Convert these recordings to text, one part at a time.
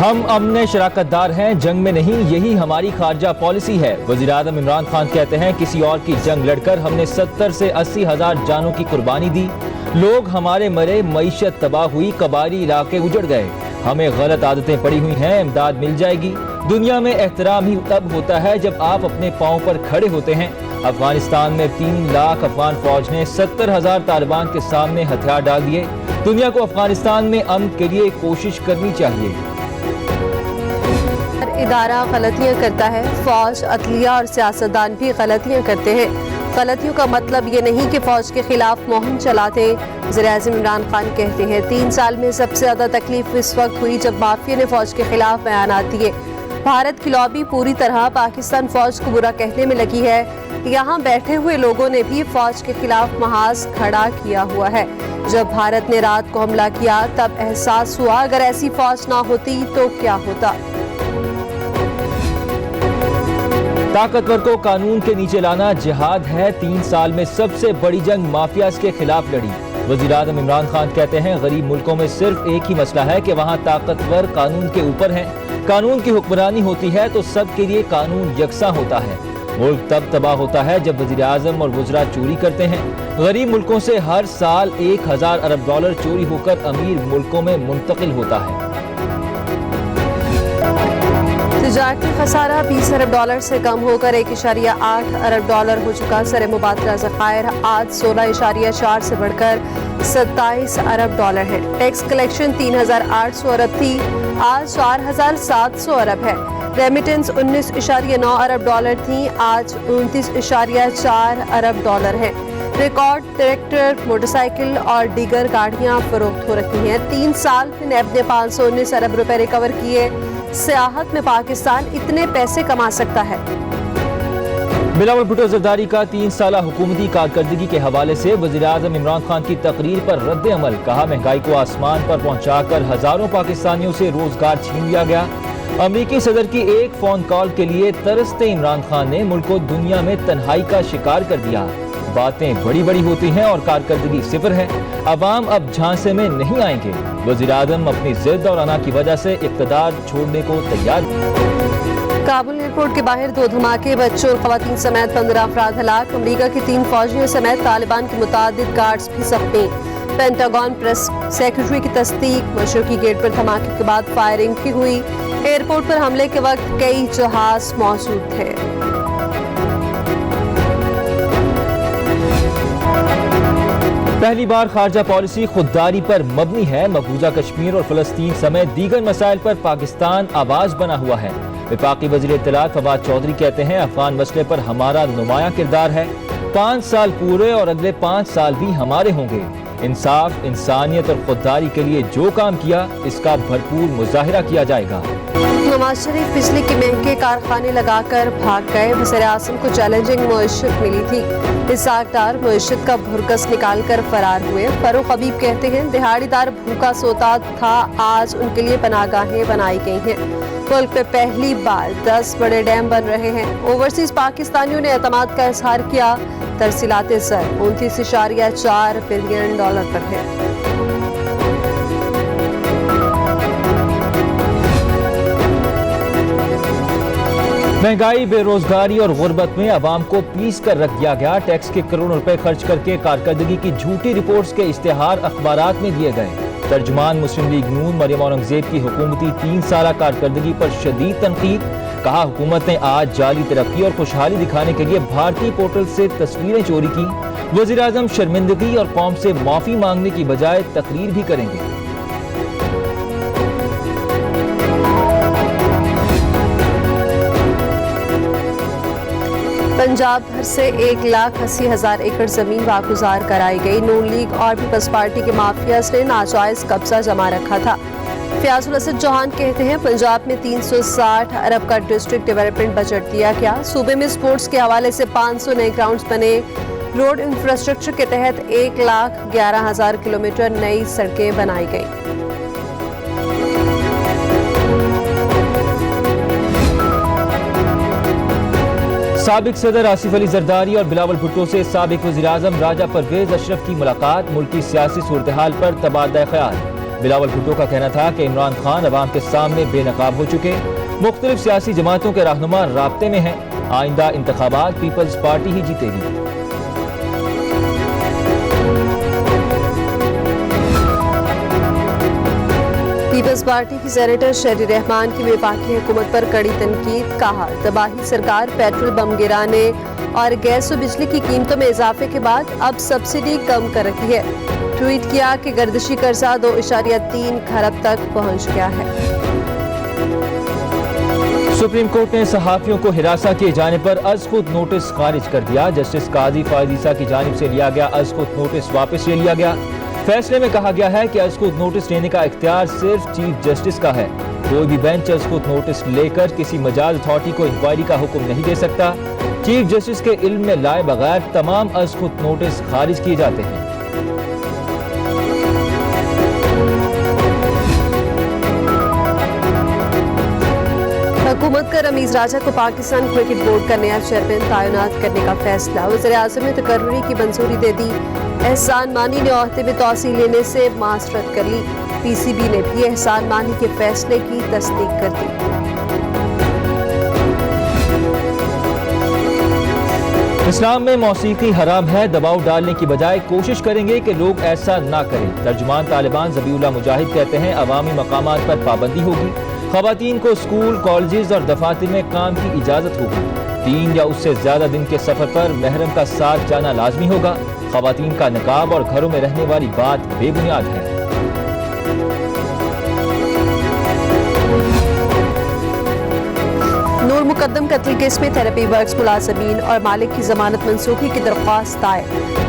ہم امن شراکت دار ہیں، جنگ میں نہیں، یہی ہماری خارجہ پالیسی ہے۔ وزیر اعظم عمران خان کہتے ہیں کسی اور کی جنگ لڑ کر ہم نے 70 سے 80 ہزار جانوں کی قربانی دی، لوگ ہمارے مرے، معیشت تباہ ہوئی، قبائلی علاقے اجڑ گئے، ہمیں غلط عادتیں پڑی ہوئی ہیں، امداد مل جائے گی۔ دنیا میں احترام ہی تب ہوتا ہے جب آپ اپنے پاؤں پر کھڑے ہوتے ہیں۔ افغانستان میں 3 لاکھ افغان فوج نے 70 ہزار طالبان کے سامنے ہتھیار ڈال دیے۔ دنیا کو افغانستان میں امن کے لیے کوشش کرنی چاہیے۔ ادارہ غلطیاں کرتا ہے، فوج، عدلیہ اور سیاستدان بھی غلطیاں کرتے ہیں۔ غلطیوں کا مطلب یہ نہیں کہ فوج کے خلاف مہم چلاتے۔ وزیر اعظم عمران خان کہتے ہیں 3 سال میں سب سے زیادہ تکلیف اس وقت ہوئی جب مافیا نے فوج کے خلاف بیانات دیے۔ بھارت کی لابی پوری طرح پاکستان فوج کو برا کہنے میں لگی ہے۔ یہاں بیٹھے ہوئے لوگوں نے بھی فوج کے خلاف محاذ کھڑا کیا ہوا ہے۔ جب بھارت نے رات کو حملہ کیا تب احساس ہوا اگر ایسی فوج نہ ہوتی تو کیا ہوتا۔ طاقتور کو قانون کے نیچے لانا جہاد ہے۔ 3 سال میں سب سے بڑی جنگ مافیاز کے خلاف لڑی۔ وزیر اعظم عمران خان کہتے ہیں غریب ملکوں میں صرف ایک ہی مسئلہ ہے کہ وہاں طاقتور قانون کے اوپر ہیں۔ قانون کی حکمرانی ہوتی ہے تو سب کے لیے قانون یکساں ہوتا ہے۔ ملک تب تباہ ہوتا ہے جب وزیر اعظم اور وزراء چوری کرتے ہیں۔ غریب ملکوں سے ہر سال 1000 ارب ڈالر چوری ہو کر امیر ملکوں میں منتقل ہوتا ہے۔ تجارتی خسارہ 20 ارب ڈالر سے کم ہو کر 1.8 ارب ڈالر ہو چکا۔ سر مبادلہ ذخائر آج 16.4 سے بڑھ کر 27 ارب ڈالر ہے۔ ٹیکس کلیکشن 3800 ارب تھی، آج 4700 ارب ہے۔ ریمیٹنس 19.9 ارب ڈالر تھیں، آج 29.4 ارب ڈالر ہے۔ ریکارڈ ٹریکٹر، موٹر سائیکل اور دیگر گاڑیاں فروخت ہو رہی ہیں۔ 3 سال میں نیب نے 519 ارب روپے ریکور کیے۔ سیاحت میں پاکستان اتنے پیسے کما سکتا ہے۔ بلاول بھٹو زرداری کا 3 سالہ حکومتی کارکردگی کے حوالے سے وزیر اعظم عمران خان کی تقریر پر رد عمل۔ کہا مہنگائی کو آسمان پر پہنچا کر ہزاروں پاکستانیوں سے روزگار چھین لیا گیا۔ امریکی صدر کی ایک فون کال کے لیے ترستے عمران خان نے ملک کو دنیا میں تنہائی کا شکار کر دیا۔ باتیں بڑی بڑی ہوتی ہیں اور کارکردگی صفر ہے۔ عوام اب جھانسے میں نہیں آئیں گے۔ وزیر اعظم اپنی ضد اور انا کی وجہ سے اقتدار چھوڑنے کو تیار۔ کابل ایئرپورٹ کے باہر 2 دھماکے، بچوں اور خواتین سمیت 15 افراد ہلاک۔ امریکہ کے 3 فوجیوں سمیت طالبان کے متعدد گارڈز بھی زخمی۔ پینٹاگون پریس سیکرٹری کی تصدیق، مشرقی گیٹ پر دھماکے کے بعد فائرنگ بھی ہوئی۔ ایئرپورٹ پر حملے کے وقت کئی جہاز موجود تھے۔ پہلی بار خارجہ پالیسی خودداری پر مبنی ہے۔ مقبوضہ کشمیر اور فلسطین سمیت دیگر مسائل پر پاکستان آواز بنا ہوا ہے۔ وفاقی وزیر اطلاعات فواد چودھری کہتے ہیں افغان مسئلے پر ہمارا نمایاں کردار ہے۔ 5 سال پورے اور اگلے 5 سال بھی ہمارے ہوں گے۔ انصاف، انسانیت اور خودداری کے لیے جو کام کیا اس کا بھرپور مظاہرہ کیا جائے گا۔ نواز شریف بجلی کے مہنگے کارخانے لگا کر بھاگ گئے۔ وزیر اعظم کو چیلنجنگ معیشت ملی تھی۔ اسحاق ڈار معیشت کا بھرکس نکال کر فرار ہوئے۔ فاروق حبیب کہتے ہیں دہاڑی دار بھوکا سوتا تھا، آج ان کے لیے پناہ گاہیں بنائی گئی ہیں۔ ملک میں پہلی بار 10 بڑے ڈیم بن رہے ہیں۔ اوورسیز پاکستانیوں نے اعتماد کا اظہار کیا۔ ترسیلات زر 29.4 بلین ڈالر پر ہے۔ مہنگائی، بے روزگاری اور غربت میں عوام کو پیس کر رکھ دیا گیا۔ ٹیکس کے کروڑوں روپے خرچ کر کے کارکردگی کی جھوٹی رپورٹس کے اشتہار اخبارات میں دیے گئے۔ ترجمان مسلم لیگ نون مریم اورنگزیب کی حکومتی 3 سالہ کارکردگی پر شدید تنقید۔ کہا حکومت نے آج جعلی ترقی اور خوشحالی دکھانے کے لیے بھارتی پورٹل سے تصویریں چوری کی۔ وزیر اعظم شرمندگی اور قوم سے معافی مانگنے کی بجائے تقریر بھی کریں گے۔ پنجاب بھر سے 1,80,000 ایکڑ زمین واگزار کرائی گئی۔ نون لیگ اور پیپلز پارٹی کے مافیاز نے ناجائز قبضہ جما رکھا تھا۔ فیاض الاسد چوہان کہتے ہیں پنجاب میں 360 ارب کا ڈسٹرکٹ ڈیولپمنٹ بجٹ دیا گیا۔ صوبے میں سپورٹس کے حوالے سے 500 نئے گراؤنڈز بنے۔ روڈ انفراسٹرکچر کے تحت 1,11,000 کلومیٹر نئی سڑکیں بنائی گئی۔ سابق صدر آصف علی زرداری اور بلاول بھٹو سے سابق وزیر اعظم راجہ پرویز اشرف کی ملاقات۔ ملکی سیاسی صورتحال پر تبادلہ خیال۔ بلاول بھٹو کا کہنا تھا کہ عمران خان عوام کے سامنے بے نقاب ہو چکے، مختلف سیاسی جماعتوں کے رہنما رابطے میں ہیں، آئندہ انتخابات پیپلز پارٹی ہی جیتے گی۔ پیپلز پارٹی کی سینیٹر شہری رحمان کی وفاقی حکومت پر کڑی تنقید، کہا تباہی سرکار پیٹرول بم گرانے اور گیس و بجلی کی قیمتوں میں اضافے کے بعد اب سبسڈی کم کر رکھی ہے۔ ٹویٹ کیا کہ گردشی قرضہ 2.3 کھرب تک پہنچ گیا ہے۔ سپریم کورٹ نے صحافیوں کو ہراساں کیے جانے پر از خود نوٹس خارج کر دیا۔ جسٹس قاضی فائز عیسیٰ کی جانب سے لیا گیا از خود نوٹس واپس لے لیا گیا۔ فیصلے میں کہا گیا ہے کہ از خود نوٹس لینے کا اختیار صرف چیف جسٹس کا ہے۔ کوئی بھی بینچ از خود نوٹس لے کر کسی مجاز اتھارٹی کو انکوائری کا حکم نہیں دے سکتا۔ چیف جسٹس کے علم میں لائے بغیر تمام از خود نوٹس خارج کیے جاتے ہیں۔ حکومت کا رمیز راجہ کو پاکستان کرکٹ بورڈ کا نیا چیئرمین تعینات کرنے کا فیصلہ، وزیر اعظم نے تقرری کی منظوری دے دی۔ احسان مانی نے عہدے میں توسیع لینے سے معذرت کر لی۔ پی سی بی نے بھی احسان مانی کے فیصلے کی تصدیق کر دی۔ اسلام میں موسیقی حرام ہے، دباؤ ڈالنے کی بجائے کوشش کریں گے کہ لوگ ایسا نہ کریں۔ ترجمان طالبان ذبیح اللہ مجاہد کہتے ہیں عوامی مقامات پر پابندی ہوگی، خواتین کو اسکول، کالجز اور دفاتر میں کام کی اجازت ہوگی، 3 یا اس سے زیادہ دن کے سفر پر محرم کا ساتھ جانا لازمی ہوگا، خواتین کا نقاب اور گھروں میں رہنے والی بات بے بنیاد ہے۔ نور مقدم قتل کیس میں تھراپی ورکس ملازمین اور مالک کی ضمانت منسوخی کی درخواست دائر۔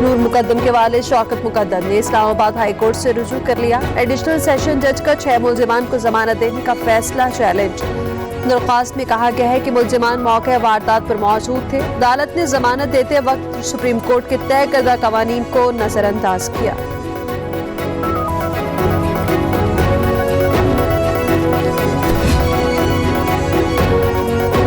نور مقدم کے والد شوکت مقدم نے اسلام آباد ہائی کورٹ سے رجوع کر لیا۔ ایڈیشنل سیشن جج کا 6 ملزمان کو ضمانت دینے کا فیصلہ چیلنج۔ درخواست میں کہا گیا ہے کہ ملزمان موقع واردات پر موجود تھے، عدالت نے ضمانت دیتے وقت سپریم کورٹ کے طے کردہ قوانین کو نظر انداز کیا۔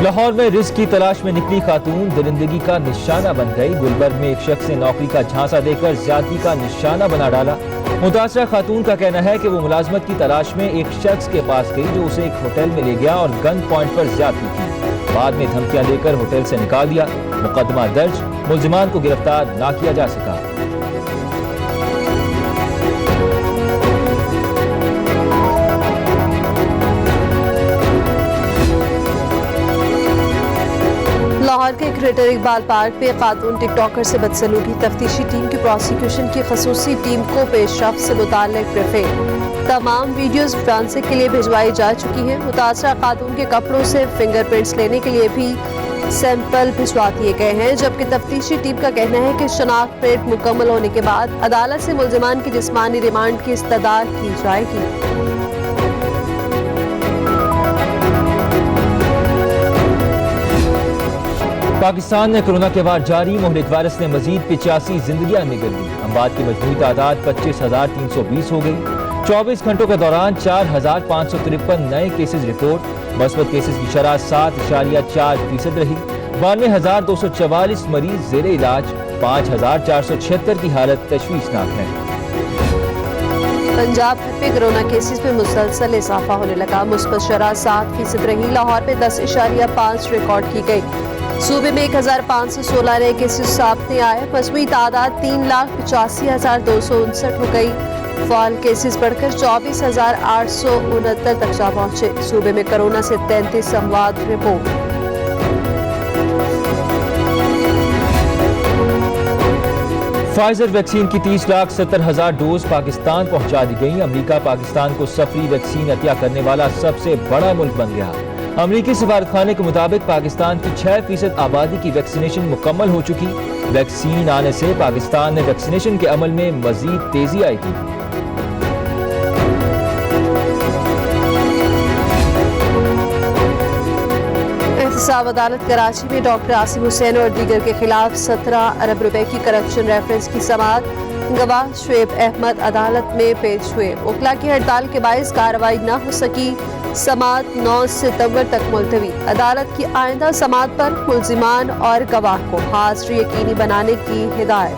لاہور میں رزق کی تلاش میں نکلی خاتون درندگی کا نشانہ بن گئی۔ گلبرگ میں ایک شخص نے نوکری کا جھانسا دے کر زیادتی کا نشانہ بنا ڈالا۔ متاثرہ خاتون کا کہنا ہے کہ وہ ملازمت کی تلاش میں ایک شخص کے پاس گئی جو اسے ایک ہوٹل میں لے گیا اور گن پوائنٹ پر زیادتی کی، بعد میں دھمکیاں دے کر ہوٹل سے نکال دیا۔ مقدمہ درج، ملزمان کو گرفتار نہ کیا جا سکا۔ لاہور کے کریٹر اقبال پارک پہ خاتون ٹک ٹاکر سے بدسلوکی، تفتیشی ٹیم کی پروسیکیوشن کی خصوصی ٹیم کو پیش رفت سے متعلق بریفنگ۔ تمام ویڈیوز فرانسک کے لیے بھجوائی جا چکی ہیں۔ متاثرہ خاتون کے کپڑوں سے فنگر پرنٹس لینے کے لیے بھی سیمپل بھجوا دیے گئے ہیں، جبکہ تفتیشی ٹیم کا کہنا ہے کہ شناخت پریٹ مکمل ہونے کے بعد عدالت سے ملزمان کی جسمانی ریمانڈ کی استدعا کی جائے گی۔ پاکستان میں کرونا کے بعد جاری مہلک وائرس نے مزید 85 زندگیاں نگل دی۔ اموات کی مجموعی تعداد 25,320 ہو گئی۔ 24 گھنٹوں کے دوران 4,553 نئے کیسز رپورٹ، مثبت کیسز کی شرح 7.4% رہی۔ 92,244 مریض زیر علاج، 5,476 کی حالت تشویشناک ہے۔ پنجاب میں کرونا کیسز میں مسلسل اضافہ ہونے لگا، مثبت شرح 7% رہی۔ لاہور میں 10.5 ریکارڈ کی گئی۔ صوبے میں 1,516 نئے کیسز سامنے آئے، مجموعی تعداد 3,85,259 ہو گئی۔ فعال کیسز بڑھ کر 24,869 تک جا پہنچے۔ صوبے میں کرونا سے 33 اموات رپورٹ۔ فائزر ویکسین کی 30,70,000 ڈوز پاکستان پہنچا دی گئی۔ امریکہ پاکستان کو سفری ویکسین عطیہ کرنے والا سب سے بڑا ملک بن گیا۔ امریکی سفارتخانے کے مطابق پاکستان کی 6% آبادی کی ویکسینیشن مکمل ہو چکی۔ ویکسین آنے سے پاکستان میں ویکسینیشن کے عمل میں مزید تیزی آئے گی۔ احتساب عدالت کراچی میں ڈاکٹر عاصم حسین اور دیگر کے خلاف 17 ارب روپے کی کرپشن ریفرنس کی سماعت۔ گواہ شعیب احمد عدالت میں پیش ہوئے۔ وکلاء کی ہڑتال کے باعث کارروائی نہ ہو سکی، سماعت 9 ستمبر تک ملتوی۔ عدالت کی آئندہ سماعت پر ملزمان اور گواہ کو حاضری یقینی بنانے کی ہدایت۔